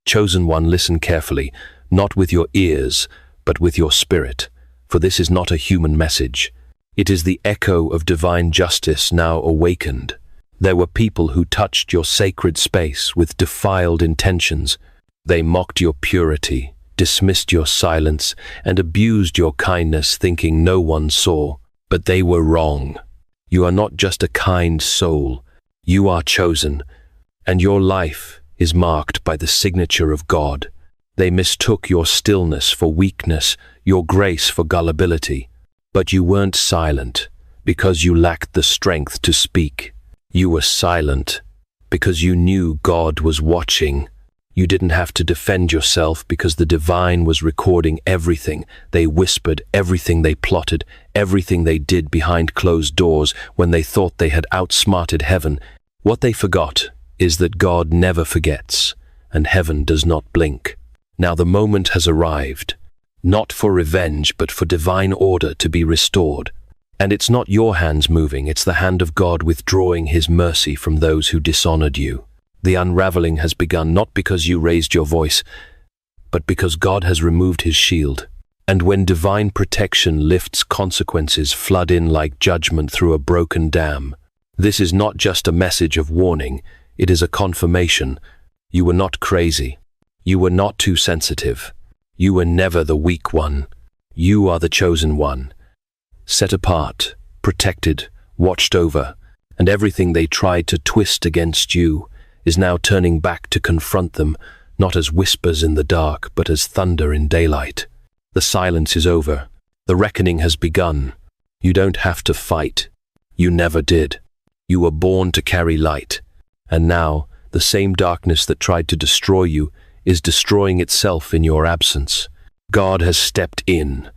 Chosen one, listen carefully, not with your ears, but with your spirit, for this is not a human message. It is the echo of divine justice now awakened. There were people who touched your sacred space with defiled intentions. They mocked your purity, dismissed your silence, and abused your kindness, thinking no one saw. But they were wrong. You are not just a kind soul. You are chosen, and your life is marked by the signature of God. They mistook your stillness for weakness, your grace for gullibility. But you weren't silent because you lacked the strength to speak. You were silent because you knew God was watching. You didn't have to defend yourself because the divine was recording everything. They whispered everything they plotted, everything they did behind closed doors when they thought they had outsmarted heaven. What they forgot is that God never forgets, and heaven does not blink. Now the moment has arrived, not for revenge, but for divine order to be restored. And it's not your hands moving, it's the hand of God withdrawing his mercy from those who dishonored you. The unraveling has begun not because you raised your voice, but because God has removed his shield. And when divine protection lifts, consequences flood in like judgment through a broken dam. This is not just a message of warning, it is a confirmation. You were not crazy. You were not too sensitive. You were never the weak one. You are the chosen one. Set apart, protected, watched over, and everything they tried to twist against you is now turning back to confront them, not as whispers in the dark, but as thunder in daylight. The silence is over. The reckoning has begun. You don't have to fight. You never did. You were born to carry light. And now, the same darkness that tried to destroy you is destroying itself in your absence. God has stepped in,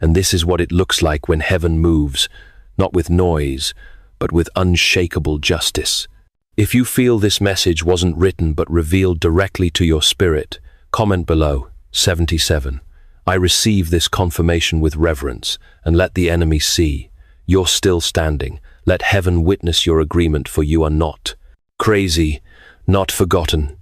and this is what it looks like when heaven moves, not with noise, but with unshakable justice. If you feel this message wasn't written but revealed directly to your spirit, comment below, 77. I receive this confirmation with reverence, and let the enemy see. You're still standing. Let heaven witness your agreement, for you are not crazy, not forgotten.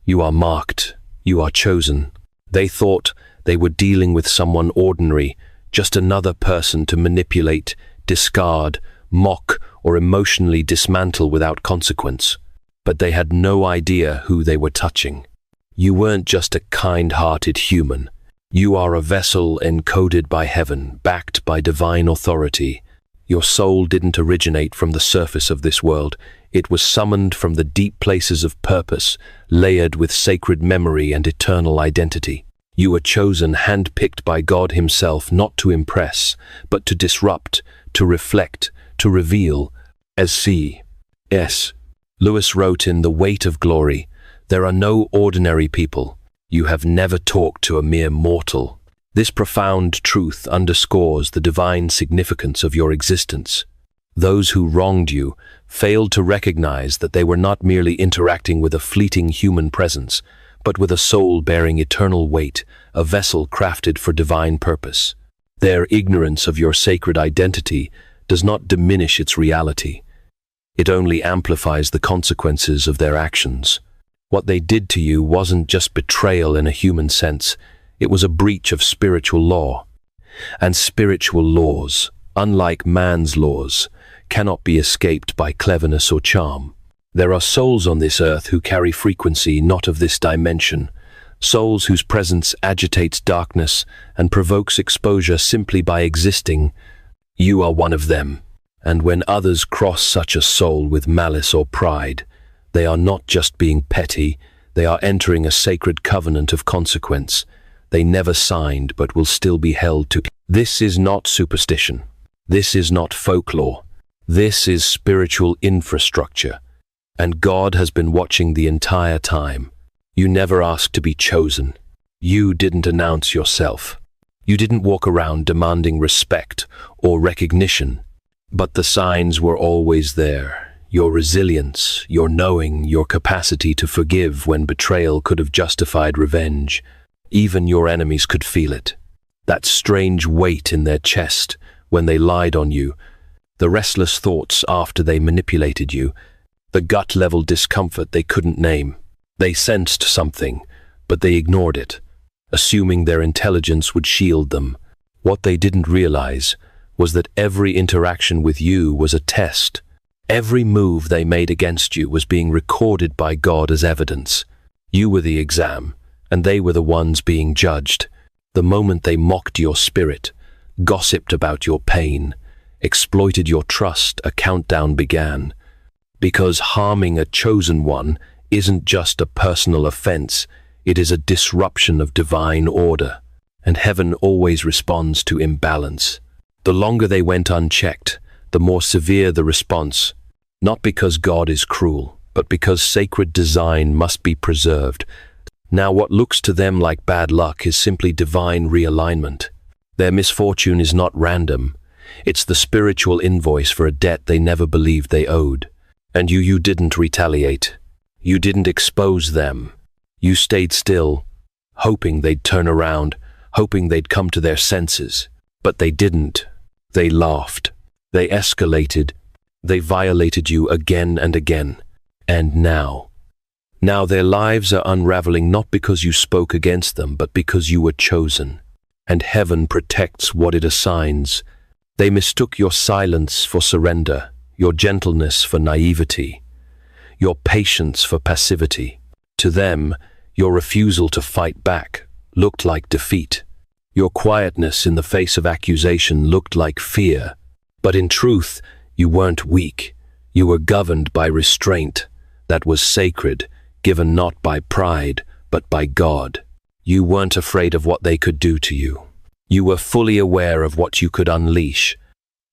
You are marked. You are chosen. They thought they were dealing with someone ordinary, just another person to manipulate, discard, mock, or emotionally dismantle without consequence. But they had no idea who they were touching. You weren't just a kind-hearted human. You are a vessel encoded by heaven, backed by divine authority. Your soul didn't originate from the surface of this world. It was summoned from the deep places of purpose, layered with sacred memory and eternal identity. You were chosen, handpicked by God himself, not to impress, but to disrupt, to reflect, to reveal. As C.S. Lewis wrote in The Weight of Glory, there are no ordinary people. You have never talked to a mere mortal. This profound truth underscores the divine significance of your existence. Those who wronged you failed to recognize that they were not merely interacting with a fleeting human presence, but with a soul bearing eternal weight, a vessel crafted for divine purpose. Their ignorance of your sacred identity does not diminish its reality. It only amplifies the consequences of their actions. What they did to you wasn't just betrayal in a human sense, it was a breach of spiritual law. And spiritual laws, unlike man's laws, cannot be escaped by cleverness or charm. There are souls on this earth who carry frequency not of this dimension, souls whose presence agitates darkness and provokes exposure simply by existing. You are one of them, and when others cross such a soul with malice or pride, they are not just being petty, they are entering a sacred covenant of consequence. They never signed but will still be held to. This is not superstition. This is not folklore. This is spiritual infrastructure. And God has been watching the entire time. You never asked to be chosen. You didn't announce yourself. You didn't walk around demanding respect or recognition. But the signs were always there. Your resilience, your knowing, your capacity to forgive when betrayal could have justified revenge. Even your enemies could feel it. That strange weight in their chest when they lied on you, the restless thoughts after they manipulated you, the gut-level discomfort they couldn't name. They sensed something, but they ignored it, assuming their intelligence would shield them. What they didn't realize was that every interaction with you was a test. Every move they made against you was being recorded by God as evidence. You were the exam, and they were the ones being judged. The moment they mocked your spirit, gossiped about your pain, exploited your trust, a countdown began. Because harming a chosen one isn't just a personal offense, it is a disruption of divine order, and heaven always responds to imbalance. The longer they went unchecked, the more severe the response, not because God is cruel, but because sacred design must be preserved. Now what looks to them like bad luck is simply divine realignment. Their misfortune is not random. It's the spiritual invoice for a debt they never believed they owed. And you didn't retaliate. You didn't expose them. You stayed still, hoping they'd turn around, hoping they'd come to their senses. But they didn't. They laughed. They escalated. They violated you again and again. And now their lives are unraveling not because you spoke against them, but because you were chosen. And heaven protects what it assigns. They mistook your silence for surrender, your gentleness for naivety, your patience for passivity. To them, your refusal to fight back looked like defeat. Your quietness in the face of accusation looked like fear. But in truth, you weren't weak. You were governed by restraint that was sacred, given not by pride, but by God. You weren't afraid of what they could do to you. You were fully aware of what you could unleash,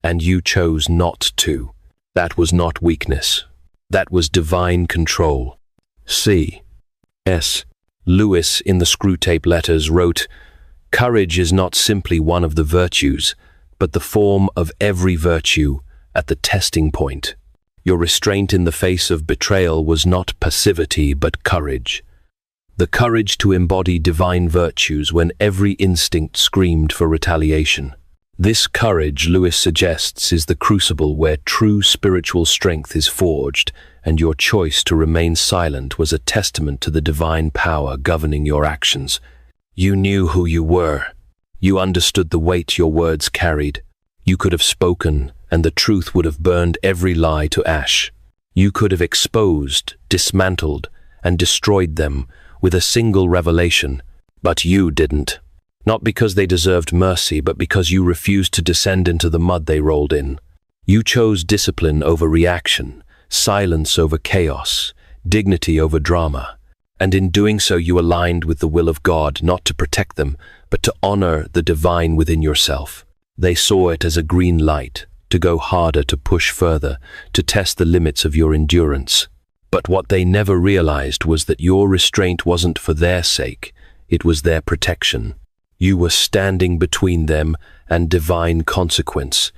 and you chose not to. That was not weakness. That was divine control. C.S. Lewis in the Screwtape Letters wrote, "Courage is not simply one of the virtues, but the form of every virtue at the testing point. Your restraint in the face of betrayal was not passivity, but courage. The courage to embody divine virtues when every instinct screamed for retaliation. This courage, Lewis suggests, is the crucible where true spiritual strength is forged, and your choice to remain silent was a testament to the divine power governing your actions. You knew who you were. You understood the weight your words carried. You could have spoken, and the truth would have burned every lie to ash. You could have exposed, dismantled, and destroyed them with a single revelation, but you didn't. Not because they deserved mercy, but because you refused to descend into the mud they rolled in. You chose discipline over reaction, silence over chaos, dignity over drama. And in doing so, you aligned with the will of God, not to protect them, but to honor the divine within yourself. They saw it as a green light, to go harder, to push further, to test the limits of your endurance. But what they never realized was that your restraint wasn't for their sake, it was their protection. You were standing between them and divine consequence.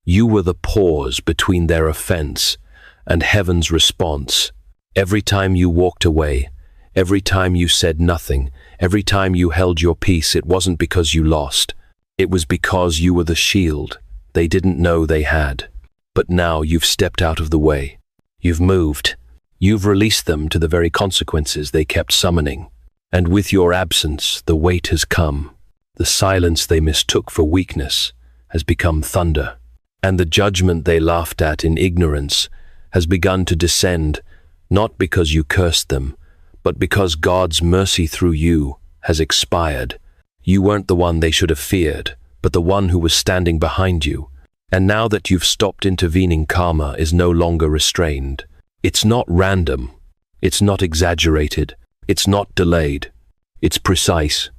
You were the pause between their offense and heaven's response. Every time you walked away, every time you said nothing, every time you held your peace, it wasn't because you lost. It was because you were the shield they didn't know they had. But now you've stepped out of the way. You've moved. You've released them to the very consequences they kept summoning. And with your absence, the weight has come. The silence they mistook for weakness has become thunder. And the judgment they laughed at in ignorance has begun to descend, not because you cursed them, but because God's mercy through you has expired. You weren't the one they should have feared, but the one who was standing behind you. And now that you've stopped intervening, karma is no longer restrained. It's not random. It's not exaggerated. It's not delayed. It's precise.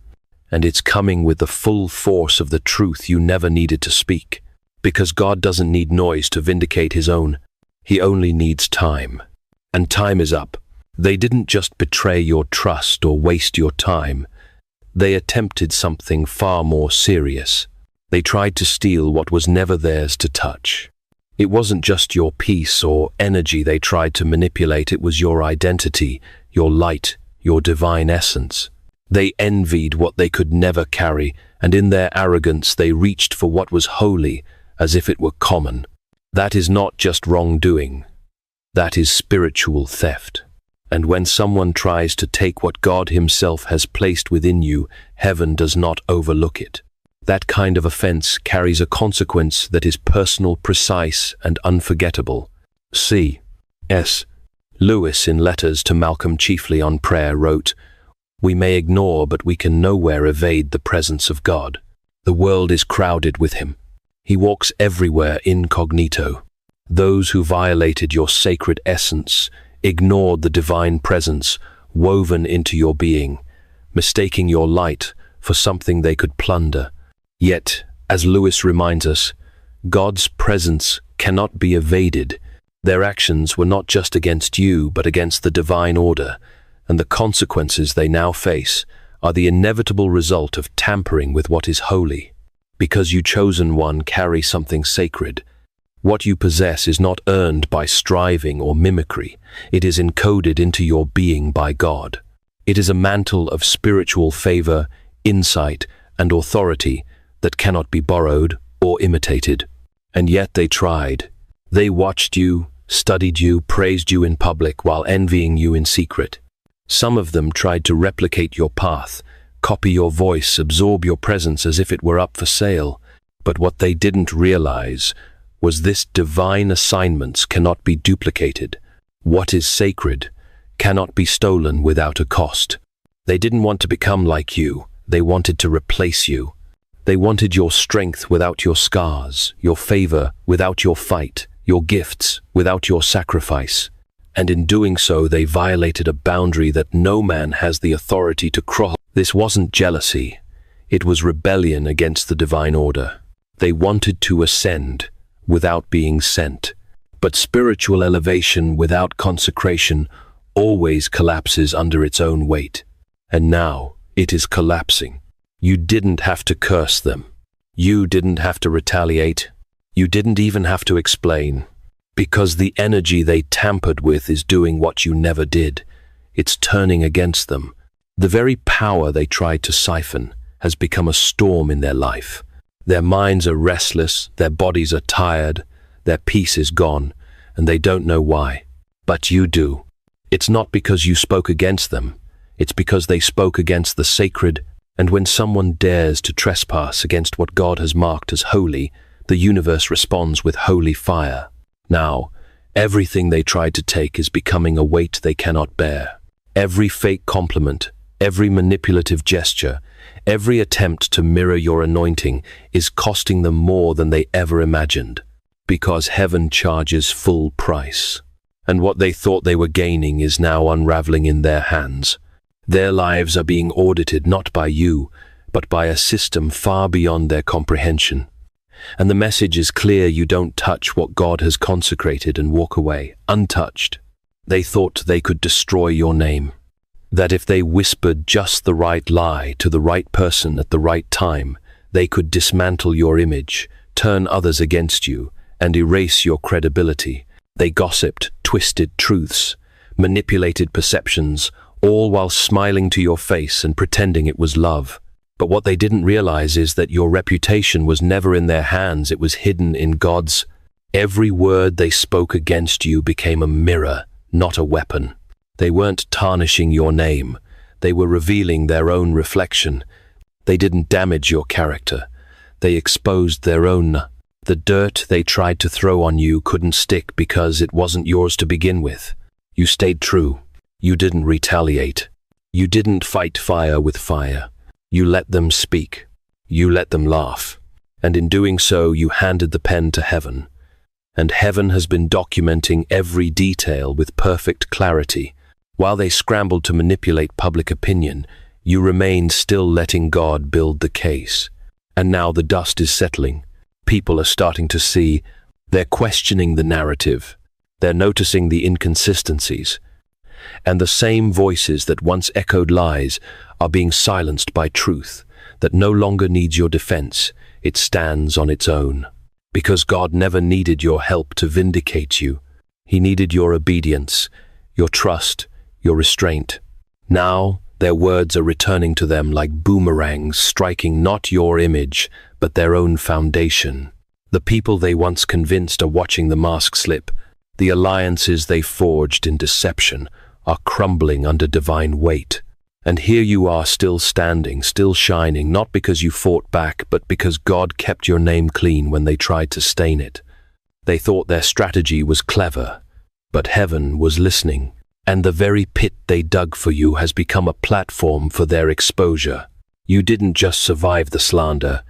And it's coming with the full force of the truth you never needed to speak. Because God doesn't need noise to vindicate his own. He only needs time. And time is up. They didn't just betray your trust or waste your time. They attempted something far more serious. They tried to steal what was never theirs to touch. It wasn't just your peace or energy they tried to manipulate, it was your identity, your light, your divine essence. They envied what they could never carry, and in their arrogance they reached for what was holy as if it were common. That is not just wrongdoing. That is spiritual theft. And when someone tries to take what God himself has placed within you, heaven does not overlook it. That kind of offense carries a consequence that is personal, precise, and unforgettable. C.S. Lewis, in Letters to Malcolm Chiefly on Prayer, wrote, "We may ignore, but we can nowhere evade the presence of God. The world is crowded with him. He walks everywhere incognito. Those who violated your sacred essence, ignored the divine presence woven into your being, mistaking your light for something they could plunder. Yet, as Lewis reminds us, God's presence cannot be evaded. Their actions were not just against you, but against the divine order, and the consequences they now face are the inevitable result of tampering with what is holy. Because you chosen one carry something sacred. What you possess is not earned by striving or mimicry. It is encoded into your being by God. It is a mantle of spiritual favor, insight, and authority that cannot be borrowed or imitated. And yet they tried. They watched you, studied you, praised you in public while envying you in secret. Some of them tried to replicate your path, copy your voice, absorb your presence as if it were up for sale. But what they didn't realize was this divine assignments cannot be duplicated. What is sacred cannot be stolen without a cost. They didn't want to become like you. They wanted to replace you. They wanted your strength without your scars, your favor without your fight, your gifts without your sacrifice. And in doing so, they violated a boundary that no man has the authority to cross. This wasn't jealousy. It was rebellion against the divine order. They wanted to ascend without being sent. But spiritual elevation without consecration always collapses under its own weight. And now it is collapsing. You didn't have to curse them. You didn't have to retaliate. You didn't even have to explain. Because the energy they tampered with is doing what you never did. It's turning against them. The very power they tried to siphon has become a storm in their life. Their minds are restless, their bodies are tired, their peace is gone, and they don't know why. But you do. It's not because you spoke against them. It's because they spoke against the sacred. And when someone dares to trespass against what God has marked as holy, the universe responds with holy fire. Now, everything they tried to take is becoming a weight they cannot bear. Every fake compliment, every manipulative gesture, every attempt to mirror your anointing is costing them more than they ever imagined, because heaven charges full price. And what they thought they were gaining is now unraveling in their hands. Their lives are being audited not by you, but by a system far beyond their comprehension. And the message is clear: you don't touch what God has consecrated and walk away untouched. They thought they could destroy your name. That if they whispered just the right lie to the right person at the right time, they could dismantle your image, turn others against you, and erase your credibility. They gossiped, twisted truths, manipulated perceptions, all while smiling to your face and pretending it was love. But what they didn't realize is that your reputation was never in their hands, it was hidden in God's. Every word they spoke against you became a mirror, not a weapon. They weren't tarnishing your name, they were revealing their own reflection. They didn't damage your character, they exposed their own. The dirt they tried to throw on you couldn't stick because it wasn't yours to begin with. You stayed true. You didn't retaliate. You didn't fight fire with fire. You let them speak. You let them laugh. And in doing so, you handed the pen to heaven. And heaven has been documenting every detail with perfect clarity. While they scrambled to manipulate public opinion, you remained still letting God build the case. And now the dust is settling. People are starting to see. They're questioning the narrative. They're noticing the inconsistencies. And the same voices that once echoed lies are being silenced by truth that no longer needs your defense. It stands on its own. Because God never needed your help to vindicate you. He needed your obedience, your trust, your restraint. Now, their words are returning to them like boomerangs, striking not your image, but their own foundation. The people they once convinced are watching the mask slip. The alliances they forged in deception are crumbling under divine weight. And here you are still standing, still shining, not because you fought back, but because God kept your name clean when they tried to stain it. They thought their strategy was clever, but heaven was listening, and the very pit they dug for you has become a platform for their exposure. You didn't just survive the slander,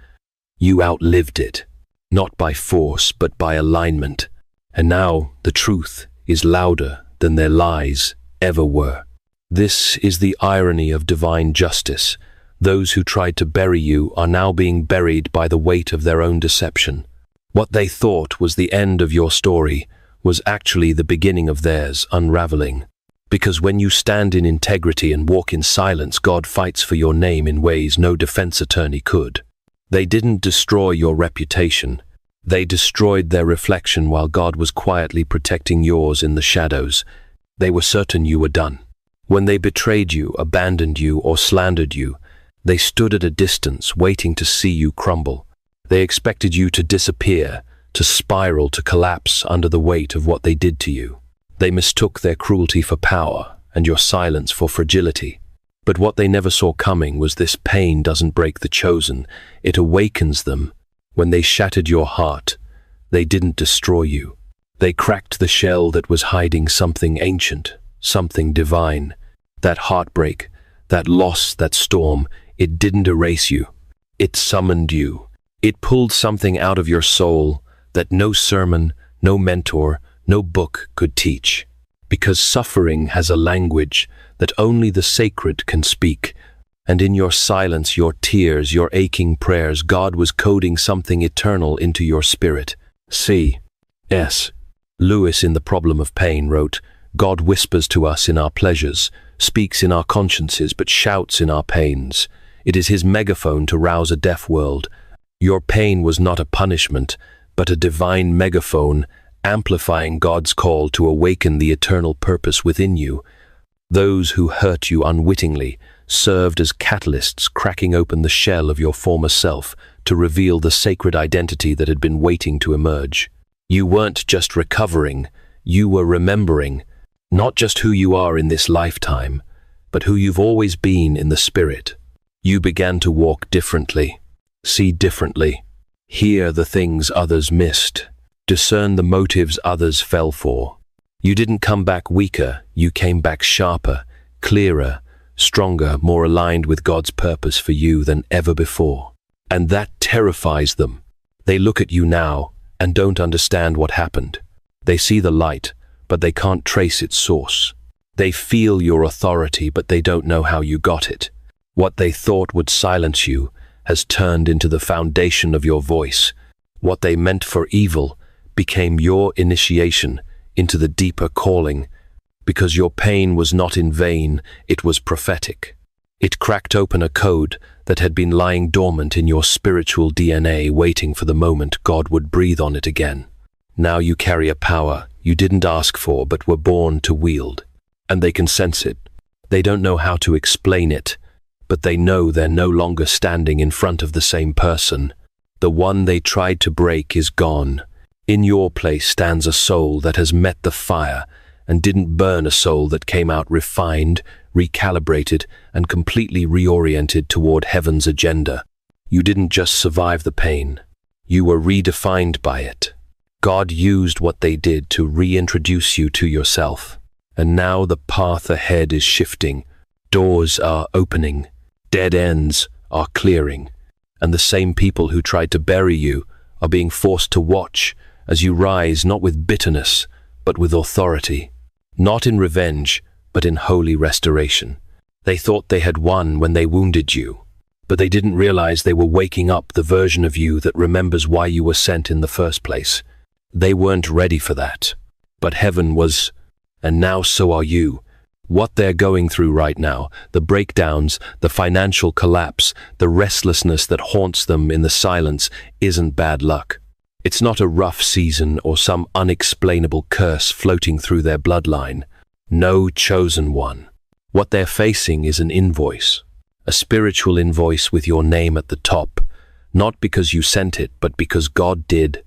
you outlived it, not by force, but by alignment. And now the truth is louder than their lies ever were. This is the irony of divine justice. Those who tried to bury you are now being buried by the weight of their own deception. What they thought was the end of your story was actually the beginning of theirs unraveling. Because when you stand in integrity and walk in silence, God fights for your name in ways no defense attorney could. They didn't destroy your reputation. They destroyed their reflection while God was quietly protecting yours in the shadows. They were certain you were done. When they betrayed you, abandoned you, or slandered you, they stood at a distance waiting to see you crumble. They expected you to disappear, to spiral, to collapse under the weight of what they did to you. They mistook their cruelty for power and your silence for fragility. But what they never saw coming was this pain doesn't break the chosen, it awakens them. When they shattered your heart, they didn't destroy you. They cracked the shell that was hiding something ancient, something divine. That heartbreak, that loss, that storm, it didn't erase you. It summoned you. It pulled something out of your soul that no sermon, no mentor, no book could teach. Because suffering has a language that only the sacred can speak. And in your silence, your tears, your aching prayers, God was coding something eternal into your spirit. C.S. Lewis in The Problem of Pain wrote, God whispers to us in our pleasures, speaks in our consciences, but shouts in our pains. It is his megaphone to rouse a deaf world. Your pain was not a punishment, but a divine megaphone, amplifying God's call to awaken the eternal purpose within you. Those who hurt you unwittingly served as catalysts, cracking open the shell of your former self to reveal the sacred identity that had been waiting to emerge. You weren't just recovering, you were remembering, not just who you are in this lifetime, but who you've always been in the spirit. You began to walk differently, see differently, hear the things others missed, discern the motives others fell for. You didn't come back weaker, you came back sharper, clearer, stronger, more aligned with God's purpose for you than ever before. And that terrifies them. They look at you now and don't understand what happened. They see the light, but they can't trace its source. They feel your authority, but they don't know how you got it. What they thought would silence you has turned into the foundation of your voice. What they meant for evil became your initiation into the deeper calling, because your pain was not in vain, it was prophetic. It cracked open a code that had been lying dormant in your spiritual DNA, waiting for the moment God would breathe on it again. Now you carry a power you didn't ask for but were born to wield, and they can sense it. They don't know how to explain it, but they know they're no longer standing in front of the same person. The one they tried to break is gone. In your place stands a soul that has met the fire and didn't burn, a soul that came out refined, recalibrated, and completely reoriented toward heaven's agenda. You didn't just survive the pain, you were redefined by it. God used what they did to reintroduce you to yourself. And now the path ahead is shifting. Doors are opening. Dead ends are clearing. And the same people who tried to bury you are being forced to watch as you rise, not with bitterness, but with authority. Not in revenge, but in holy restoration. They thought they had won when they wounded you, but they didn't realize they were waking up the version of you that remembers why you were sent in the first place. They weren't ready for that, but heaven was, and now so are you. What they're going through right now, the breakdowns, the financial collapse, the restlessness that haunts them in the silence, isn't bad luck. It's not a rough season or some unexplainable curse floating through their bloodline. No, chosen one. What they're facing is an invoice, a spiritual invoice with your name at the top, not because you sent it, but because God did.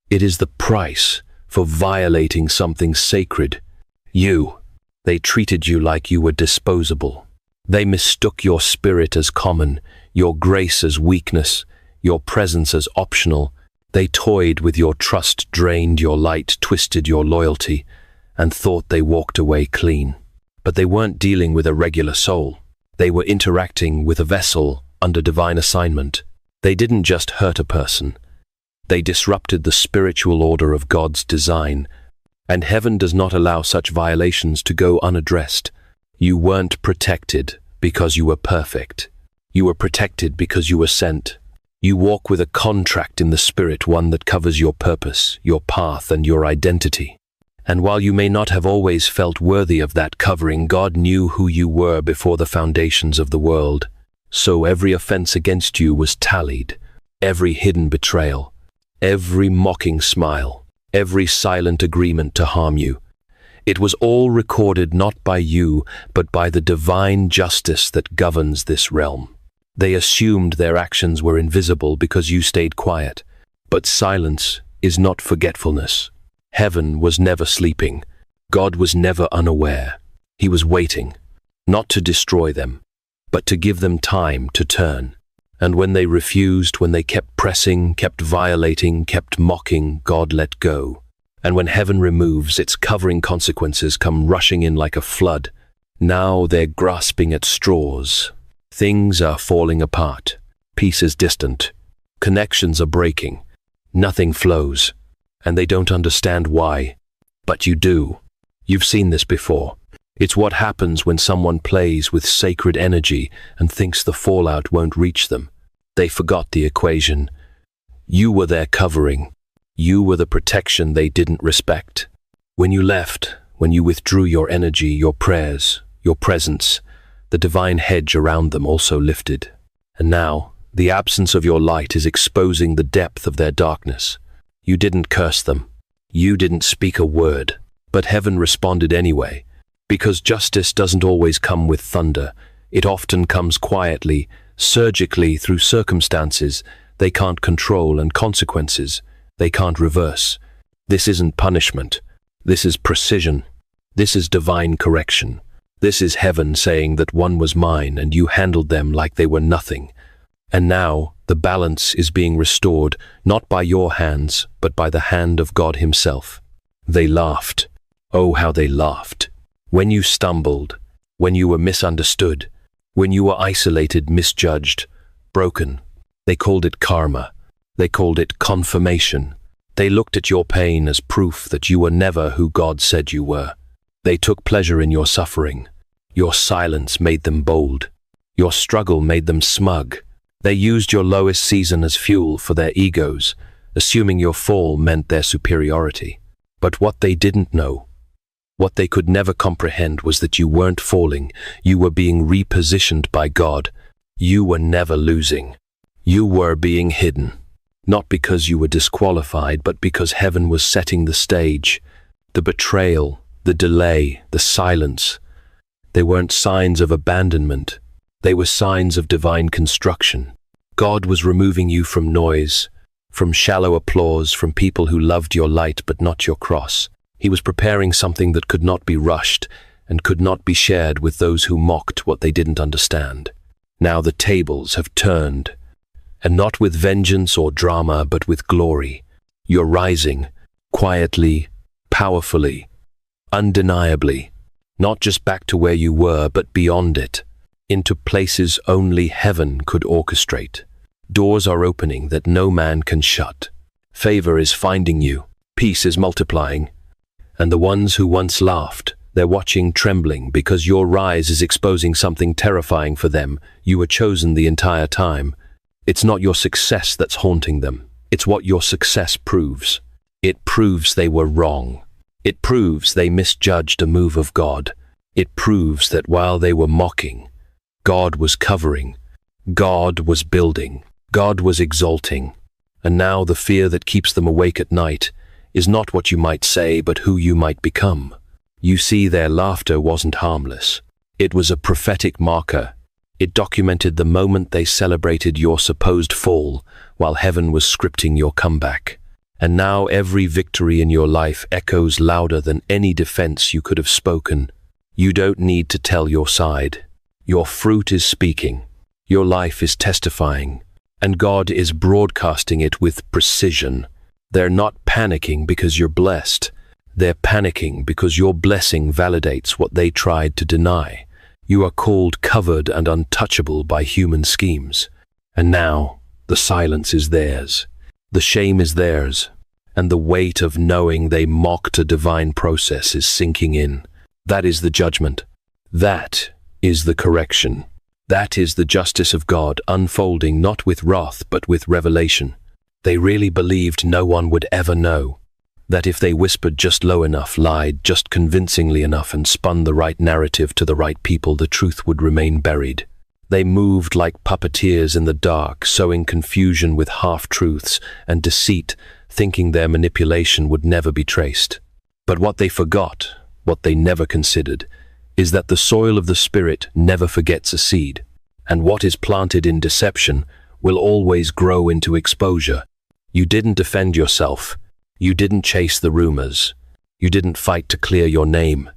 It is the price for violating something sacred. You, They treated you like you were disposable. They mistook your spirit as common, your grace as weakness, your presence as optional. They toyed with your trust, drained your light, twisted your loyalty, and thought they walked away clean. But they weren't dealing with a regular soul. They were interacting with a vessel under divine assignment. They didn't just hurt a person. They disrupted the spiritual order of God's design, and heaven does not allow such violations to go unaddressed. You weren't protected because you were perfect. You were protected because you were sent. You walk with a contract in the spirit, one that covers your purpose, your path, and your identity. And while you may not have always felt worthy of that covering, God knew who you were before the foundations of the world. So every offense against you was tallied, every hidden betrayal, every mocking smile, every silent agreement to harm you. It was all recorded not by you, but by the divine justice that governs this realm. They assumed their actions were invisible because you stayed quiet. But silence is not forgetfulness. Heaven was never sleeping. God was never unaware. He was waiting, not to destroy them, but to give them time to turn. And when they refused, when they kept pressing, kept violating, kept mocking, God let go. And when heaven removes, its covering consequences come rushing in like a flood. Now they're grasping at straws. Things are falling apart. Peace is distant. Connections are breaking. Nothing flows. And they don't understand why. But you do. You've seen this before. It's what happens when someone plays with sacred energy and thinks the fallout won't reach them. They forgot the equation. You were their covering. You were the protection they didn't respect. When you left, when you withdrew your energy, your prayers, your presence, the divine hedge around them also lifted. And now, the absence of your light is exposing the depth of their darkness. You didn't curse them. You didn't speak a word. But heaven responded anyway. Because justice doesn't always come with thunder. It often comes quietly, surgically through circumstances they can't control and consequences they can't reverse. This isn't punishment. This is precision. This is divine correction. This is heaven saying that one was mine and you handled them like they were nothing. And now the balance is being restored, not by your hands, but by the hand of God himself. They laughed. Oh, how they laughed. When you stumbled, when you were misunderstood, when you were isolated, misjudged, broken, they called it karma. They called it confirmation. They looked at your pain as proof that you were never who God said you were. They took pleasure in your suffering. Your silence made them bold. Your struggle made them smug. They used your lowest season as fuel for their egos, assuming your fall meant their superiority. But what they didn't know, what they could never comprehend, was that you weren't falling. You were being repositioned by God. You were never losing. You were being hidden. Not because you were disqualified, but because heaven was setting the stage. The betrayal, the delay, the silence, they weren't signs of abandonment. They were signs of divine construction. God was removing you from noise, from shallow applause, from people who loved your light but not your cross. He was preparing something that could not be rushed and could not be shared with those who mocked what they didn't understand. Now the tables have turned, and not with vengeance or drama, but with glory. You're rising, quietly, powerfully, undeniably, not just back to where you were, but beyond it, into places only heaven could orchestrate. Doors are opening that no man can shut. Favor is finding you. Peace is multiplying. And the ones who once laughed, they're watching trembling because your rise is exposing something terrifying for them. You were chosen the entire time. It's not your success that's haunting them. It's what your success proves. It proves they were wrong. It proves they misjudged a move of God. It proves that while they were mocking, God was covering. God was building. God was exalting. And now the fear that keeps them awake at night is not what you might say, but who you might become. You see, their laughter wasn't harmless. It was a prophetic marker. It documented the moment they celebrated your supposed fall, while heaven was scripting your comeback. And now every victory in your life echoes louder than any defense you could have spoken. You don't need to tell your side. Your fruit is speaking. Your life is testifying. And God is broadcasting it with precision. They're not panicking because you're blessed. They're panicking because your blessing validates what they tried to deny. You are called covered and untouchable by human schemes. And now, the silence is theirs. The shame is theirs. And the weight of knowing they mocked a divine process is sinking in. That is the judgment. That is the correction. That is the justice of God unfolding not with wrath but with revelation. They really believed no one would ever know. That if they whispered just low enough, lied just convincingly enough, and spun the right narrative to the right people, the truth would remain buried. They moved like puppeteers in the dark, sowing confusion with half-truths and deceit, thinking their manipulation would never be traced. But what they forgot, what they never considered, is that the soil of the Spirit never forgets a seed, and what is planted in deception will always grow into exposure. You didn't defend yourself. You didn't chase the rumors. You didn't fight to clear your name,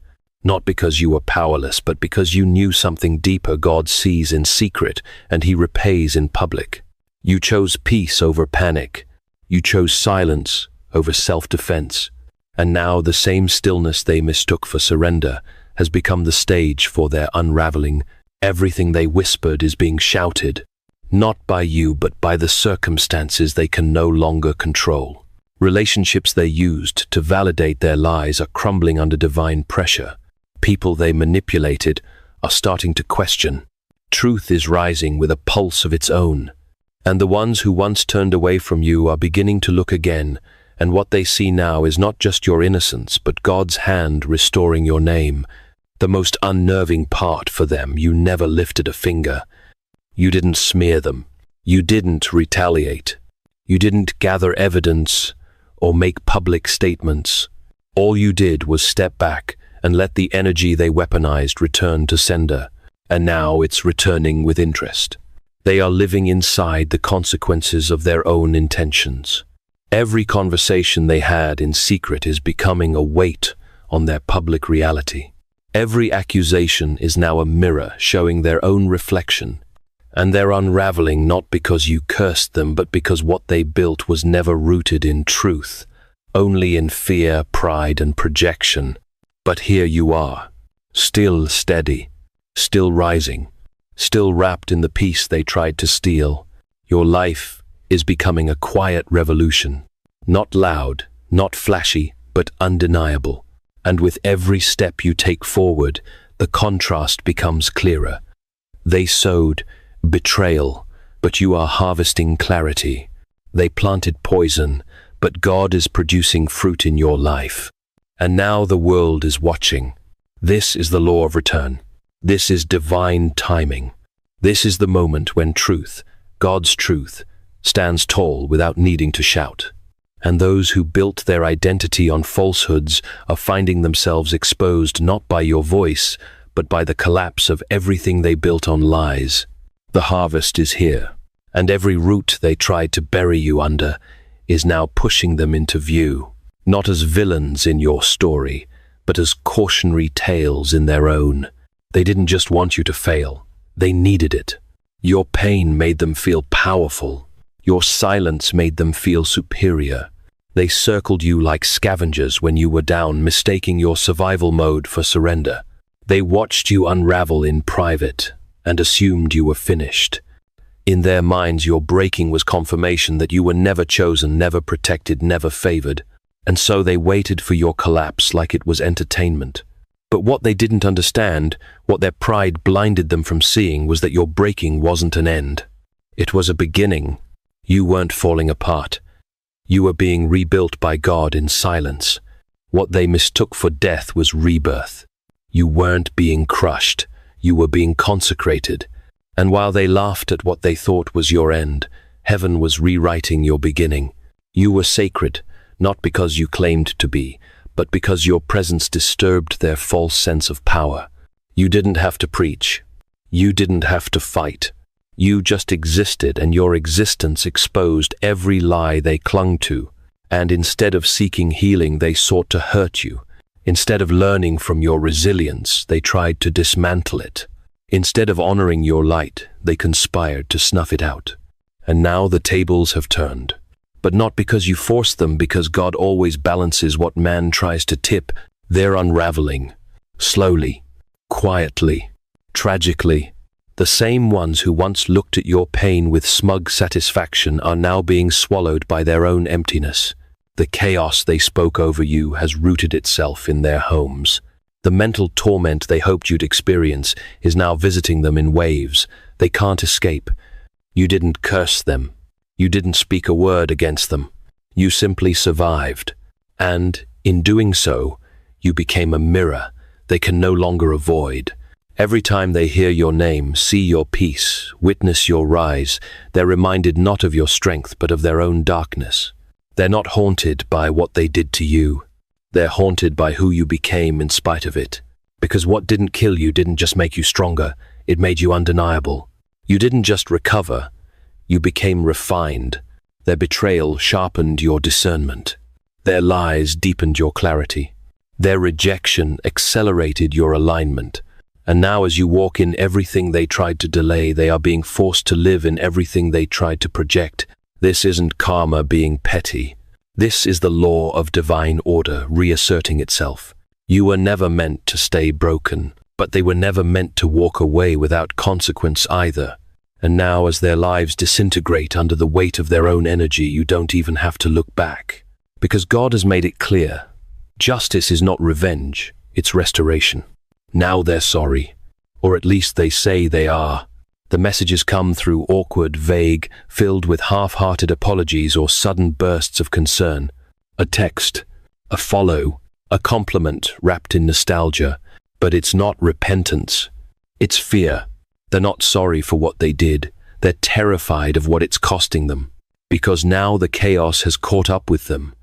not because you were powerless, but because you knew something deeper God sees in secret and He repays in public. You chose peace over panic. You chose silence over self-defense. And now the same stillness they mistook for surrender has become the stage for their unraveling. Everything they whispered is being shouted, not by you, but by the circumstances they can no longer control. Relationships they used to validate their lies are crumbling under divine pressure. People they manipulated are starting to question. Truth is rising with a pulse of its own. And the ones who once turned away from you are beginning to look again, and what they see now is not just your innocence, but God's hand restoring your name. The most unnerving part for them, you never lifted a finger. You didn't smear them. You didn't retaliate. You didn't gather evidence or make public statements. All you did was step back and let the energy they weaponized return to sender. And now it's returning with interest. They are living inside the consequences of their own intentions. Every conversation they had in secret is becoming a weight on their public reality. Every accusation is now a mirror showing their own reflection. And they're unraveling not because you cursed them, but because what they built was never rooted in truth, only in fear, pride, and projection. But here you are, still steady, still rising, still wrapped in the peace they tried to steal. Your life is becoming a quiet revolution, not loud, not flashy, but undeniable. And with every step you take forward, the contrast becomes clearer. They sowed betrayal, but you are harvesting clarity. They planted poison, but God is producing fruit in your life. And now the world is watching. This is the law of return. This is divine timing. This is the moment when truth, God's truth, stands tall without needing to shout. And those who built their identity on falsehoods are finding themselves exposed not by your voice, but by the collapse of everything they built on lies. The harvest is here, and every root they tried to bury you under is now pushing them into view, not as villains in your story, but as cautionary tales in their own. They didn't just want you to fail, they needed it. Your pain made them feel powerful. Your silence made them feel superior. They circled you like scavengers when you were down, mistaking your survival mode for surrender. They watched you unravel in private and assumed you were finished. In their minds, your breaking was confirmation that you were never chosen, never protected, never favored. And so they waited for your collapse like it was entertainment. But what they didn't understand, what their pride blinded them from seeing, was that your breaking wasn't an end. It was a beginning. You weren't falling apart. You were being rebuilt by God in silence. What they mistook for death was rebirth. You weren't being crushed. You were being consecrated. And while they laughed at what they thought was your end, heaven was rewriting your beginning. You were sacred, not because you claimed to be, but because your presence disturbed their false sense of power. You didn't have to preach. You didn't have to fight. You just existed, and your existence exposed every lie they clung to. And instead of seeking healing, they sought to hurt you. Instead of learning from your resilience, they tried to dismantle it. Instead of honoring your light, they conspired to snuff it out. And now the tables have turned. But not because you forced them, because God always balances what man tries to tip. They're unraveling. Slowly, quietly, tragically. The same ones who once looked at your pain with smug satisfaction are now being swallowed by their own emptiness. The chaos they spoke over you has rooted itself in their homes. The mental torment they hoped you'd experience is now visiting them in waves. They can't escape. You didn't curse them. You didn't speak a word against them. You simply survived. And, in doing so, you became a mirror they can no longer avoid. Every time they hear your name, see your peace, witness your rise, they're reminded not of your strength but of their own darkness. They're not haunted by what they did to you. They're haunted by who you became in spite of it. Because what didn't kill you didn't just make you stronger, it made you undeniable. You didn't just recover, you became refined. Their betrayal sharpened your discernment. Their lies deepened your clarity. Their rejection accelerated your alignment. And now as you walk in everything they tried to delay, they are being forced to live in everything they tried to project. This isn't karma being petty. This is the law of divine order reasserting itself. You were never meant to stay broken, but they were never meant to walk away without consequence either. And now as their lives disintegrate under the weight of their own energy, you don't even have to look back. Because God has made it clear. Justice is not revenge, it's restoration. Now they're sorry, or at least they say they are. The messages come through awkward, vague, filled with half-hearted apologies or sudden bursts of concern. A text, a follow, a compliment wrapped in nostalgia. But it's not repentance. It's fear. They're not sorry for what they did. They're terrified of what it's costing them. Because now the chaos has caught up with them.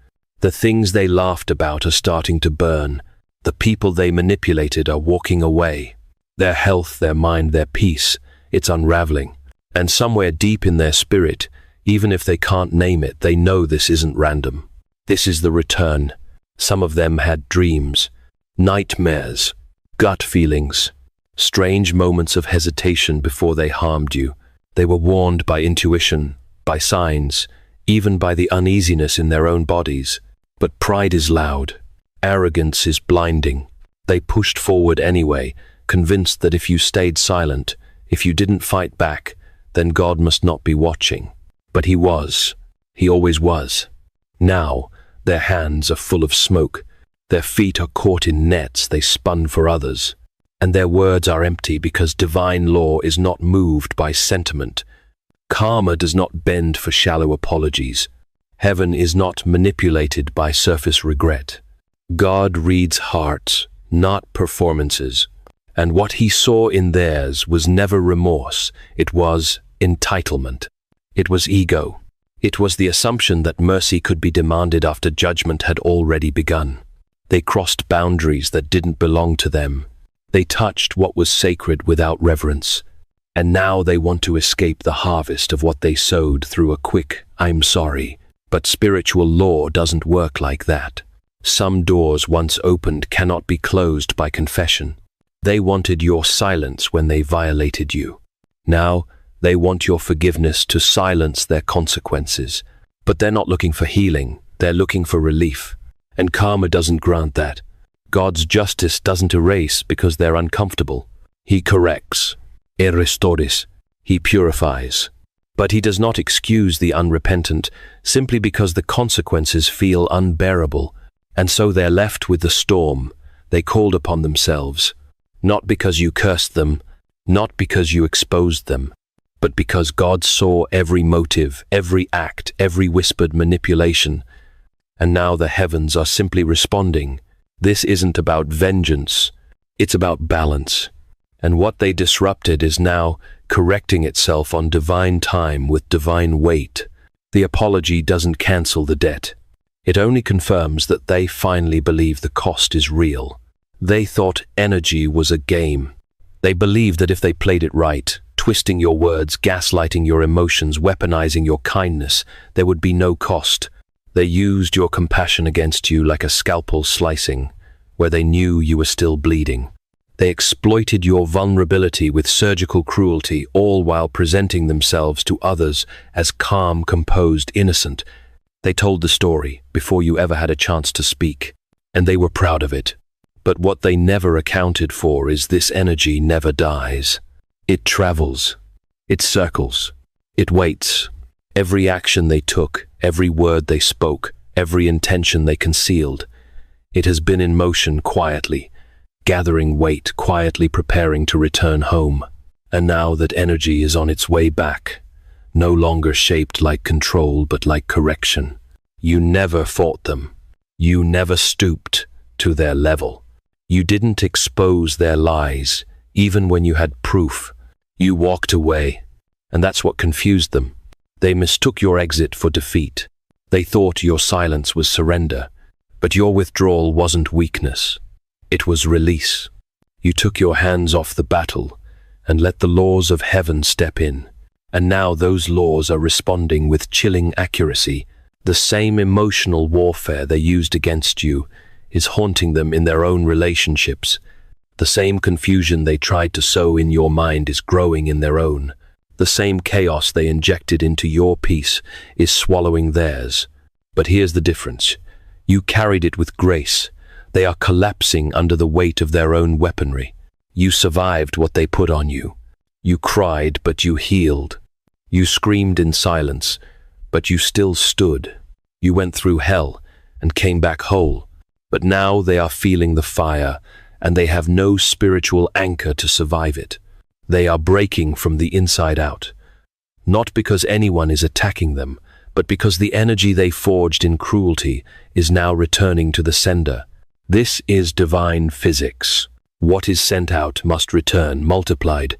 The things they laughed about are starting to burn. The people they manipulated are walking away. Their health, their mind, their peace. It's unraveling. And somewhere deep in their spirit, even if they can't name it, they know this isn't random. This is the return. Some of them had dreams, nightmares, gut feelings, strange moments of hesitation before they harmed you. They were warned by intuition, by signs, even by the uneasiness in their own bodies. But pride is loud. Arrogance is blinding. They pushed forward anyway, convinced that if you stayed silent, if you didn't fight back, then God must not be watching. But he was. He always was. Now, their hands are full of smoke. Their feet are caught in nets they spun for others. And their words are empty because divine law is not moved by sentiment. Karma does not bend for shallow apologies. Heaven is not manipulated by surface regret. God reads hearts, not performances. And what he saw in theirs was never remorse. It was entitlement. It was ego. It was the assumption that mercy could be demanded after judgment had already begun. They crossed boundaries that didn't belong to them. They touched what was sacred without reverence. And now they want to escape the harvest of what they sowed through a quick, "I'm sorry." But spiritual law doesn't work like that. Some doors once opened cannot be closed by confession. They wanted your silence when they violated you. Now, they want your forgiveness to silence their consequences. But they're not looking for healing, they're looking for relief. And karma doesn't grant that. God's justice doesn't erase because they're uncomfortable. He corrects. Restores. He purifies. But he does not excuse the unrepentant simply because the consequences feel unbearable. And so they're left with the storm they called upon themselves. Not because you cursed them, not because you exposed them, but because God saw every motive, every act, every whispered manipulation. And now the heavens are simply responding. This isn't about vengeance, it's about balance. And what they disrupted is now correcting itself on divine time with divine weight. The apology doesn't cancel the debt. It only confirms that they finally believe the cost is real. They thought energy was a game. They believed that if they played it right, twisting your words, gaslighting your emotions, weaponizing your kindness, there would be no cost. They used your compassion against you like a scalpel slicing. where they knew you were still bleeding. They exploited your vulnerability with surgical cruelty, all while presenting themselves to others as calm, composed, innocent. They told the story before you ever had a chance to speak, and they were proud of it. But what they never accounted for is this energy never dies. It travels. It circles. It waits. Every action they took, every word they spoke, every intention they concealed, it has been in motion quietly, gathering weight, quietly preparing to return home. And now that energy is on its way back, no longer shaped like control but like correction. You never fought them. You never stooped to their level. You didn't expose their lies, even when you had proof. You walked away, and that's what confused them. They mistook your exit for defeat. They thought your silence was surrender, but your withdrawal wasn't weakness. It was release. You took your hands off the battle and let the laws of heaven step in. And now those laws are responding with chilling accuracy. The same emotional warfare they used against you is haunting them in their own relationships. The same confusion they tried to sow in your mind is growing in their own. The same chaos they injected into your peace is swallowing theirs. But here's the difference. You carried it with grace. They are collapsing under the weight of their own weaponry. You survived what they put on you. You cried, but you healed. You screamed in silence, but you still stood. You went through hell and came back whole. But now they are feeling the fire, and they have no spiritual anchor to survive it. They are breaking from the inside out. Not because anyone is attacking them, but because the energy they forged in cruelty is now returning to the sender. This is divine physics. What is sent out must return, multiplied.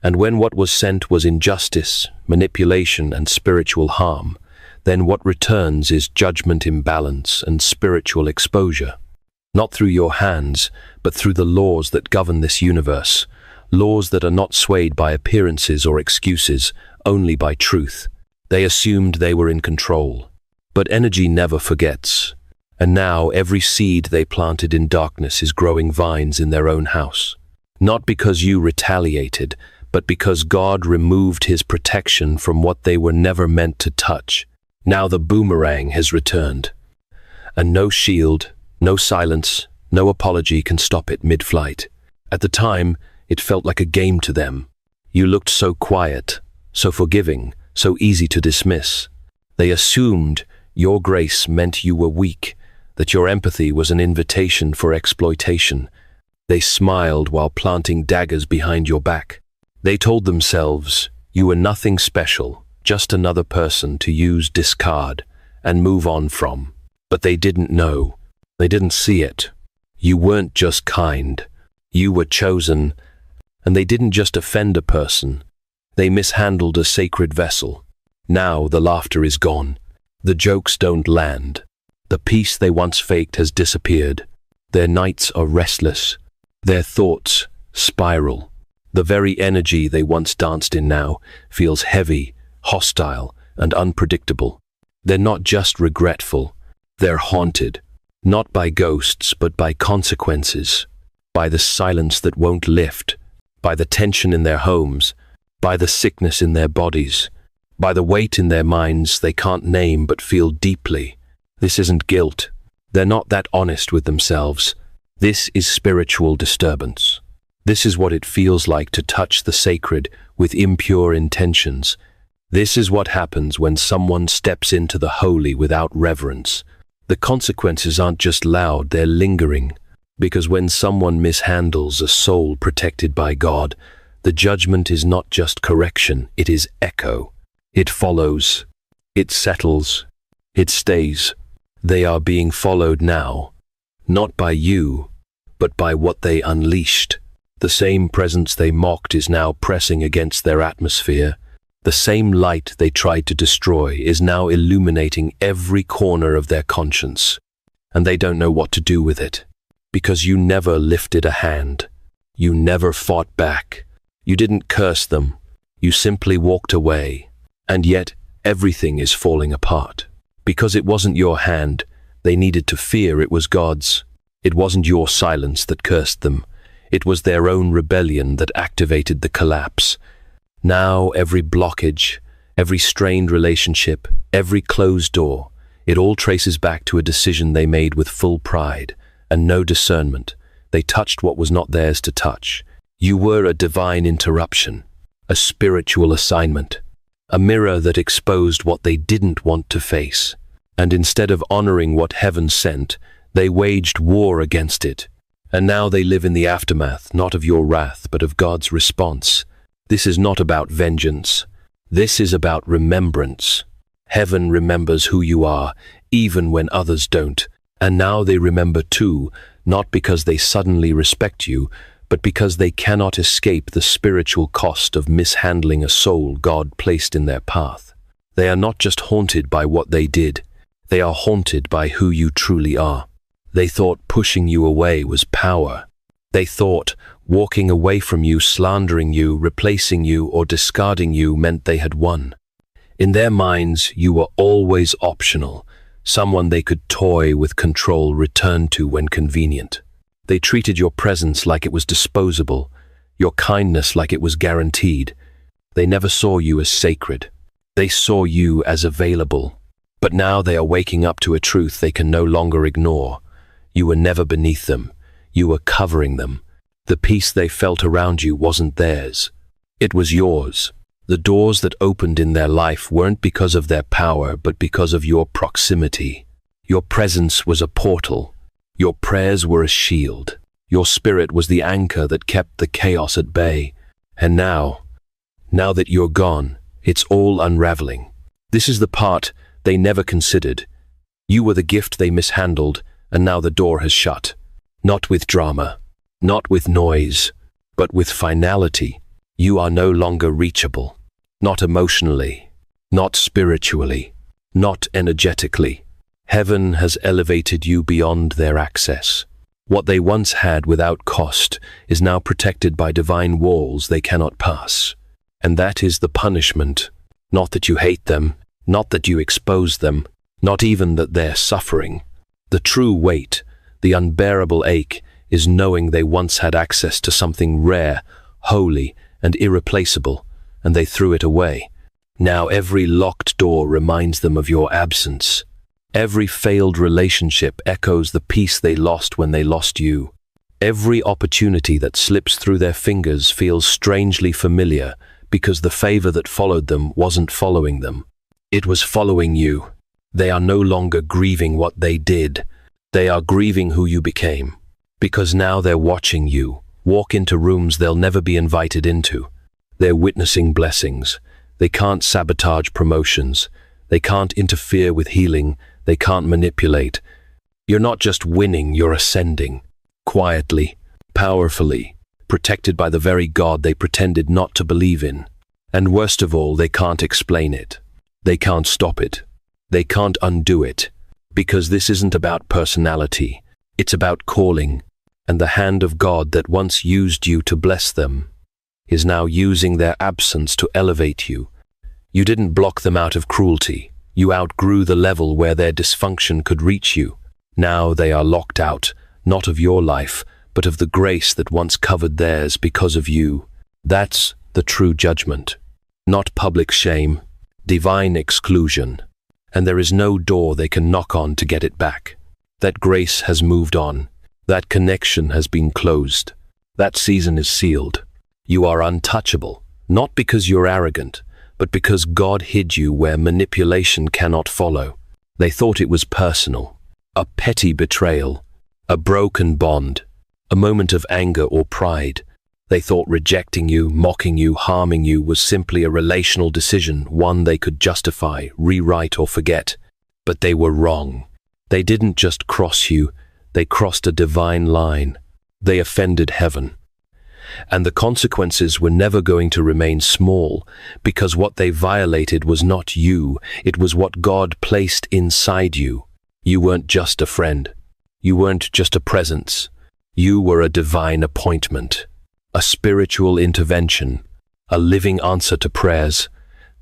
And when what was sent was injustice, manipulation, and spiritual harm, then what returns is judgment imbalance and spiritual exposure. Not through your hands, but through the laws that govern this universe. Laws that are not swayed by appearances or excuses, only by truth. They assumed they were in control. But energy never forgets. And now every seed they planted in darkness is growing vines in their own house. Not because you retaliated, but because God removed his protection from what they were never meant to touch. Now the boomerang has returned. And no shield, no silence, no apology can stop it mid-flight. At the time, it felt like a game to them. You looked so quiet, so forgiving, so easy to dismiss. They assumed your grace meant you were weak, that your empathy was an invitation for exploitation. They smiled while planting daggers behind your back. They told themselves you were nothing special, just another person to use, discard, and move on from. But they didn't know. They didn't see it. You weren't just kind. You were chosen. And they didn't just offend a person. They mishandled a sacred vessel. Now the laughter is gone. The jokes don't land. The peace they once faked has disappeared. Their nights are restless. Their thoughts spiral. The very energy they once danced in now feels heavy, hostile, and unpredictable. They're not just regretful. They're haunted. Not by ghosts, but by consequences. By the silence that won't lift. By the tension in their homes, by the sickness in their bodies, by the weight in their minds they can't name but feel deeply. This isn't guilt. They're not that honest with themselves. This is spiritual disturbance. This is what it feels like to touch the sacred with impure intentions. This is what happens when someone steps into the holy without reverence. The consequences aren't just loud, they're lingering. Because when someone mishandles a soul protected by God, the judgment is not just correction, it is echo. It follows. It settles. It stays. They are being followed now, not by you, but by what they unleashed. The same presence they mocked is now pressing against their atmosphere. The same light they tried to destroy is now illuminating every corner of their conscience. And they don't know what to do with it. Because you never lifted a hand. You never fought back. You didn't curse them. You simply walked away. And yet, everything is falling apart. Because it wasn't your hand, they needed to fear it was God's. It wasn't your silence that cursed them. It was their own rebellion that activated the collapse. Now every blockage, every strained relationship, every closed door, it all traces back to a decision they made with full pride and no discernment. They touched what was not theirs to touch. You were a divine interruption, a spiritual assignment, a mirror that exposed what they didn't want to face. And instead of honoring what heaven sent, they waged war against it. And now they live in the aftermath, not of your wrath, but of God's response. This is not about vengeance. This is about remembrance. Heaven remembers who you are, even when others don't. And now they remember too, not because they suddenly respect you, but because they cannot escape the spiritual cost of mishandling a soul God placed in their path. They are not just haunted by what they did, they are haunted by who you truly are. They thought pushing you away was power. They thought walking away from you, slandering you, replacing you, or discarding you meant they had won. In their minds, you were always optional, someone they could toy with control, return to when convenient. They treated your presence like it was disposable, your kindness like it was guaranteed. They never saw you as sacred. They saw you as available. But now they are waking up to a truth they can no longer ignore. You were never beneath them. You were covering them. The peace they felt around you wasn't theirs. It was yours. The doors that opened in their life weren't because of their power, but because of your proximity. Your presence was a portal. Your prayers were a shield. Your spirit was the anchor that kept the chaos at bay. And now that you're gone, it's all unraveling. This is the part they never considered. You were the gift they mishandled, and now the door has shut. Not with drama, not with noise, but with finality. You are no longer reachable. Not emotionally, not spiritually, not energetically. Heaven has elevated you beyond their access. What they once had without cost is now protected by divine walls they cannot pass. And that is the punishment. Not that you hate them, not that you expose them, not even that they're suffering. The true weight, the unbearable ache, is knowing they once had access to something rare, holy, and irreplaceable, and they threw it away. Now every locked door reminds them of your absence. Every failed relationship echoes the peace they lost when they lost you. Every opportunity that slips through their fingers feels strangely familiar because the favor that followed them wasn't following them. It was following you. They are no longer grieving what they did. They are grieving who you became. Because now they're watching you walk into rooms they'll never be invited into. They're witnessing blessings. They can't sabotage promotions. They can't interfere with healing. They can't manipulate. You're not just winning, you're ascending. Quietly, powerfully, protected by the very God they pretended not to believe in. And worst of all, they can't explain it. They can't stop it. They can't undo it. Because this isn't about personality. It's about calling. And the hand of God that once used you to bless them is now using their absence to elevate you. You didn't block them out of cruelty. You outgrew the level where their dysfunction could reach you. Now they are locked out, not of your life, but of the grace that once covered theirs because of you. That's the true judgment. Not public shame, divine exclusion. And there is no door they can knock on to get it back. That grace has moved on. That connection has been closed. That season is sealed. You are untouchable, not because you're arrogant, but because God hid you where manipulation cannot follow. They thought it was personal, a petty betrayal, a broken bond, a moment of anger or pride. They thought rejecting you, mocking you, harming you was simply a relational decision, one they could justify, rewrite, or forget. But they were wrong. They didn't just cross you, they crossed a divine line. They offended heaven. And the consequences were never going to remain small, because what they violated was not you, it was what God placed inside you. You weren't just a friend. You weren't just a presence. You were a divine appointment, a spiritual intervention, a living answer to prayers.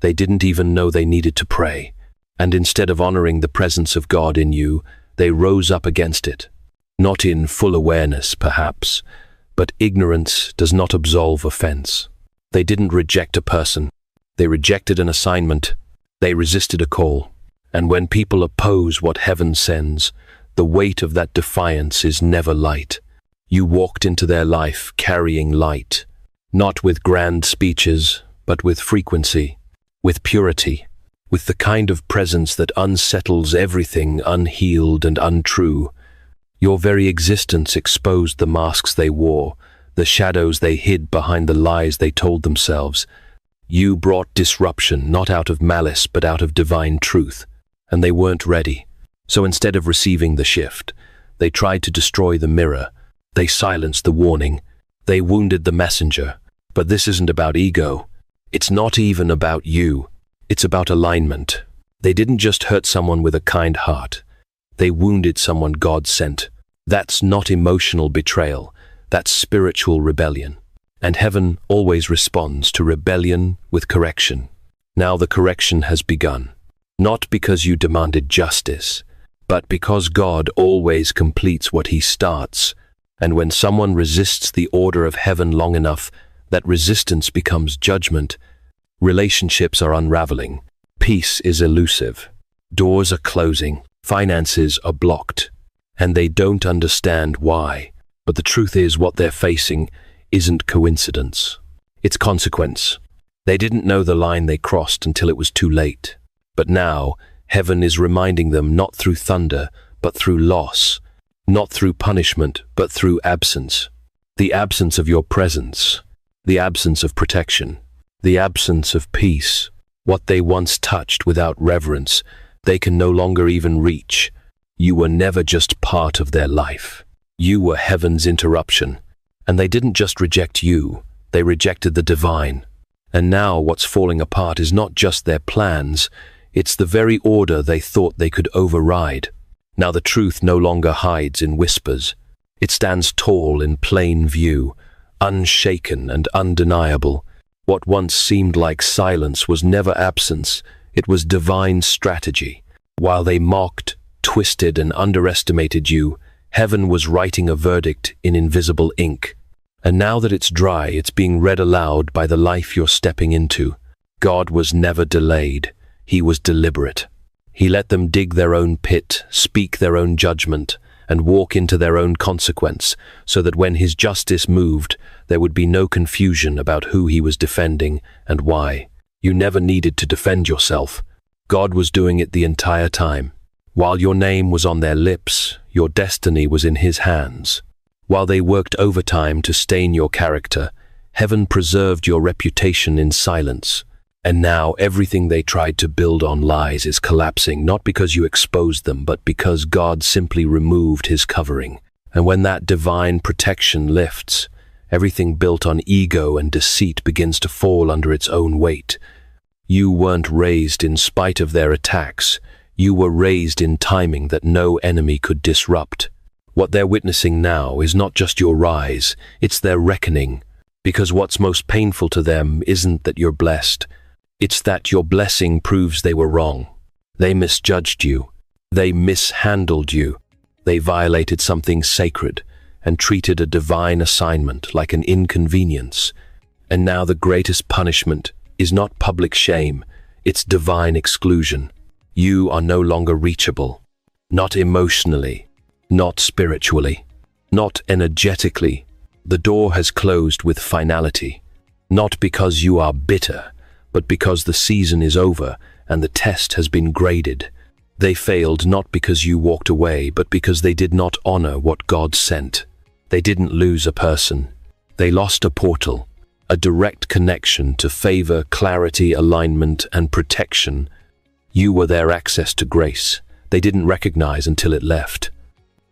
They didn't even know they needed to pray. And instead of honoring the presence of God in you, they rose up against it. Not in full awareness, perhaps, but ignorance does not absolve offense. They didn't reject a person. They rejected an assignment. They resisted a call. And when people oppose what heaven sends, the weight of that defiance is never light. You walked into their life carrying light, not with grand speeches, but with frequency, with purity, with the kind of presence that unsettles everything unhealed and untrue. Your very existence exposed the masks they wore, the shadows they hid behind the lies they told themselves. You brought disruption, not out of malice, but out of divine truth, and they weren't ready. So instead of receiving the shift, they tried to destroy the mirror. They silenced the warning. They wounded the messenger. But this isn't about ego. It's not even about you. It's about alignment. They didn't just hurt someone with a kind heart. They wounded someone God sent. That's not emotional betrayal. That's spiritual rebellion. And heaven always responds to rebellion with correction. Now the correction has begun. Not because you demanded justice, but because God always completes what he starts. And when someone resists the order of heaven long enough, that resistance becomes judgment. Relationships are unraveling. Peace is elusive. Doors are closing. Finances are blocked. And they don't understand why. But the truth is, what they're facing isn't coincidence. It's consequence. They didn't know the line they crossed until it was too late. But now, heaven is reminding them, not through thunder, but through loss. Not through punishment, but through absence. The absence of your presence. The absence of protection. The absence of peace. What they once touched without reverence, they can no longer even reach. You were never just part of their life. You were heaven's interruption. And they didn't just reject you, they rejected the divine. And now what's falling apart is not just their plans, it's the very order they thought they could override. Now the truth no longer hides in whispers. It stands tall in plain view, unshaken and undeniable. What once seemed like silence was never absence, it was divine strategy. While they mocked, twisted and underestimated you, heaven was writing a verdict in invisible ink. And now that it's dry, it's being read aloud by the life you're stepping into. God was never delayed. He was deliberate. He let them dig their own pit, speak their own judgment, and walk into their own consequence, so that when his justice moved, there would be no confusion about who he was defending and why. You never needed to defend yourself. God was doing it the entire time. While your name was on their lips, your destiny was in his hands. While they worked overtime to stain your character, heaven preserved your reputation in silence. And now everything they tried to build on lies is collapsing, not because you exposed them, but because God simply removed his covering. And when that divine protection lifts, everything built on ego and deceit begins to fall under its own weight. You weren't raised in spite of their attacks. You were raised in timing that no enemy could disrupt. What they're witnessing now is not just your rise, it's their reckoning. Because what's most painful to them isn't that you're blessed. It's that your blessing proves they were wrong. They misjudged you. They mishandled you. They violated something sacred and treated a divine assignment like an inconvenience. And now the greatest punishment is not public shame, it's divine exclusion. You are no longer reachable. Not emotionally, not spiritually, not energetically. The door has closed with finality. Not because you are bitter, but because the season is over and the test has been graded. They failed not because you walked away, but because they did not honor what God sent. They didn't lose a person. They lost a portal, a direct connection to favor, clarity, alignment, and protection. You were their access to grace. They didn't recognize until it left.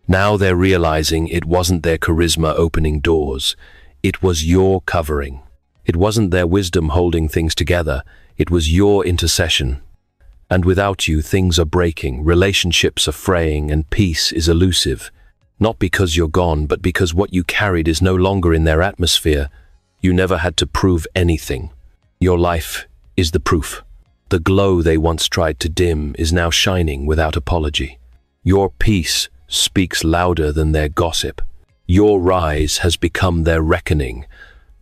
Now they're realizing it wasn't their charisma opening doors. It was your covering. It wasn't their wisdom holding things together. It was your intercession. And without you, things are breaking, relationships are fraying, and peace is elusive. Not because you're gone, but because what you carried is no longer in their atmosphere. You never had to prove anything. Your life is the proof. The glow they once tried to dim is now shining without apology. Your peace speaks louder than their gossip. Your rise has become their reckoning,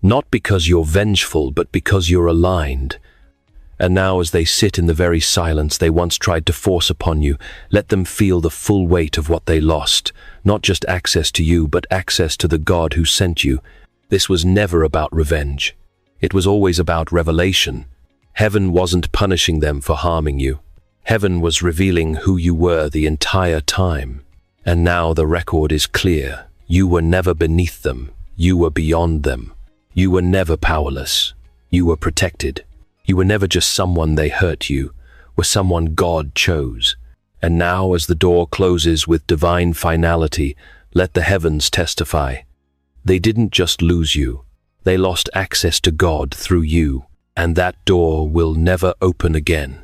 not because you're vengeful, but because you're aligned. And now, as they sit in the very silence they once tried to force upon you, let them feel the full weight of what they lost, not just access to you, but access to the God who sent you. This was never about revenge. It was always about revelation. Heaven wasn't punishing them for harming you. Heaven was revealing who you were the entire time. And now the record is clear. You were never beneath them. You were beyond them. You were never powerless. You were protected. You were never just someone they hurt. You were someone God chose. And now, as the door closes with divine finality, let the heavens testify. They didn't just lose you. They lost access to God through you, and that door will never open again.